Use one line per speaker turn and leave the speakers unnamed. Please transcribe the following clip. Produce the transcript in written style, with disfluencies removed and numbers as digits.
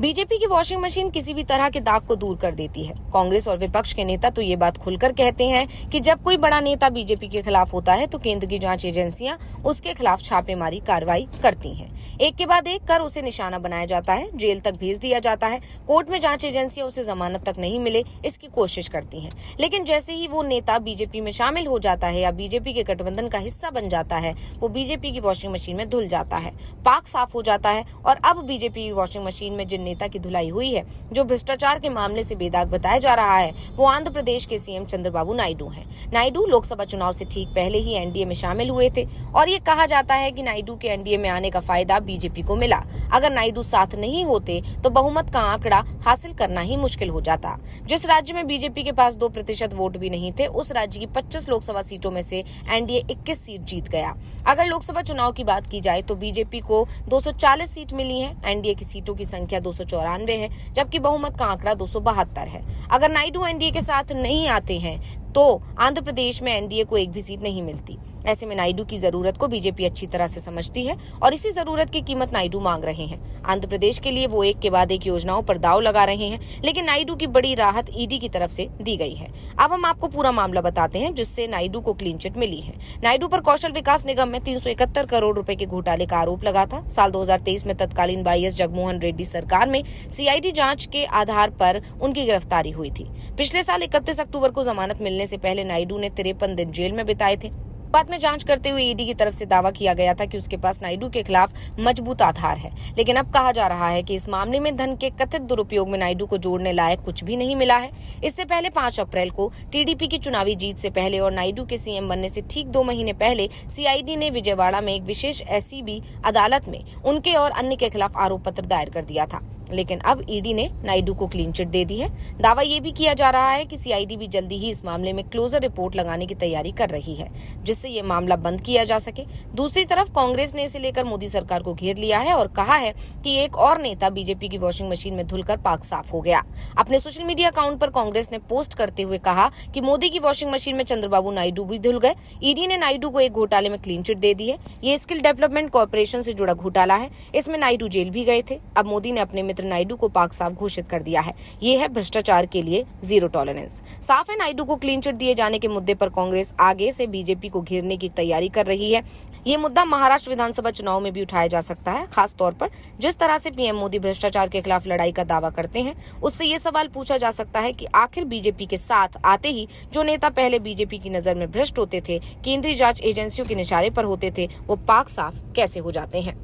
BJP की washing machine किसी भी तरह के दाग को दूर कर देती है। कांग्रेस और विपक्ष के नेता तो ये बात खुलकर कहते हैं कि जब कोई बड़ा नेता बीजेपी के खिलाफ होता है तो केंद्र की जांच एजेंसियां उसके खिलाफ छापेमारी कार्रवाई करती हैं। एक के बाद एक कर उसे निशाना बनाया जाता है, जेल तक भेज दिया जाता है। कोर्ट में जांच एजेंसियां उसे जमानत तक नहीं मिले इसकी कोशिश करती हैं। लेकिन जैसे ही वो नेता बीजेपी में शामिल हो जाता है या बीजेपी के गठबंधन का हिस्सा बन जाता है, वो बीजेपी की वॉशिंग मशीन में धुल जाता है, पाक साफ हो जाता है। और अब बीजेपी की वॉशिंग मशीन में जिन नेता की धुलाई हुई है, जो भ्रष्टाचार के मामले से बेदाग बताया जा रहा है, वो आंध्र प्रदेश के सीएम चंद्रबाबू नायडू हैं। नायडू लोकसभा चुनाव से ठीक पहले ही एनडीए में शामिल हुए थे और ये कहा जाता है कि नायडू के एनडीए में आने का फायदा बीजेपी को मिला। अगर नायडू साथ नहीं होते तो बहुमत का आंकड़ा हासिल करना ही मुश्किल हो जाता। जिस राज्य में बीजेपी के पास 2% वोट भी नहीं थे, उस राज्य की 25 लोकसभा सीटों में से एनडीए 21 सीट जीत गया। अगर लोकसभा चुनाव की बात की जाए तो बीजेपी को 240 सीट मिली है, एनडीए की सीटों की संख्या 294 है, जबकि बहुमत का आंकड़ा 272 है। अगर नायडू एनडीए के साथ नहीं आते हैं तो आंध्र प्रदेश में एनडीए को एक भी सीट नहीं मिलती। ऐसे में नायडू की जरूरत को बीजेपी अच्छी तरह से समझती है और इसी जरूरत की कीमत नायडू मांग रहे हैं। आंध्र प्रदेश के लिए वो एक के बाद एक योजनाओं पर दांव लगा रहे हैं, लेकिन नायडू की बड़ी राहत ईडी की तरफ से दी गई है। अब हम आपको पूरा मामला बताते हैं जिससे नायडू को क्लीन चिट मिली है। नायडू पर कौशल विकास निगम में 371 करोड़ रुपए के घोटाले का आरोप लगा था। साल 2023 में तत्कालीन वाईएस जगनमोहन रेड्डी सरकार में सीआईडी जांच के आधार पर उनकी गिरफ्तारी हुई थी। पिछले साल 31 अक्टूबर को जमानत मिलने से पहले नायडू ने 53 दिन जेल में बिताए थे। बाद में जांच करते हुए ईडी की तरफ से दावा किया गया था कि उसके पास नायडू के खिलाफ मजबूत आधार है, लेकिन अब कहा जा रहा है कि इस मामले में धन के कथित दुरुपयोग में नायडू को जोड़ने लायक कुछ भी नहीं मिला है। इससे पहले 5 अप्रैल को टीडीपी की चुनावी जीत से पहले और नायडू के सीएम बनने से ठीक 2 महीने पहले सीआईडी ने विजयवाड़ा में एक विशेष एसीबी अदालत में उनके और अन्य के खिलाफ आरोप पत्र दायर कर दिया था। लेकिन अब ईडी ने नायडू को क्लीन चिट दे दी है। दावा ये भी किया जा रहा है कि सीआईडी भी जल्दी ही इस मामले में क्लोजर रिपोर्ट लगाने की तैयारी कर रही है, जिससे ये मामला बंद किया जा सके। दूसरी तरफ कांग्रेस ने इसे लेकर मोदी सरकार को घेर लिया है और कहा है कि एक और नेता बीजेपी की वॉशिंग मशीन में धुलकर पाक साफ हो गया। अपने सोशल मीडिया अकाउंट पर कांग्रेस ने पोस्ट करते हुए कहा कि मोदी की वॉशिंग मशीन में चंद्रबाबू नायडू भी धुल गए। ईडी ने नायडू को एक घोटाले में क्लीन चिट दे दी है। ये स्किल डेवलपमेंट कॉर्पोरेशन से जुड़ा घोटाला है। इसमें नायडू जेल भी गए थे। अब मोदी ने अपने मित्र नायडू को पाक साफ घोषित कर दिया है। ये है भ्रष्टाचार के लिए जीरो टॉलरेंस। साफ है, नायडू को क्लीन चिट दिए जाने के मुद्दे पर कांग्रेस आगे से बीजेपी को घेरने की तैयारी कर रही है। ये मुद्दा महाराष्ट्र विधानसभा चुनाव में भी उठाया जा सकता है। खास तौर पर जिस तरह से पीएम मोदी भ्रष्टाचार के खिलाफ लड़ाई का दावा करते हैं, उससे ये सवाल पूछा जा सकता है कि आखिर बीजेपी के साथ आते ही जो नेता पहले बीजेपी की नजर में भ्रष्ट होते थे, केंद्रीय जांच एजेंसियों के निशाने पर होते थे, वो पाक साफ कैसे हो जाते हैं।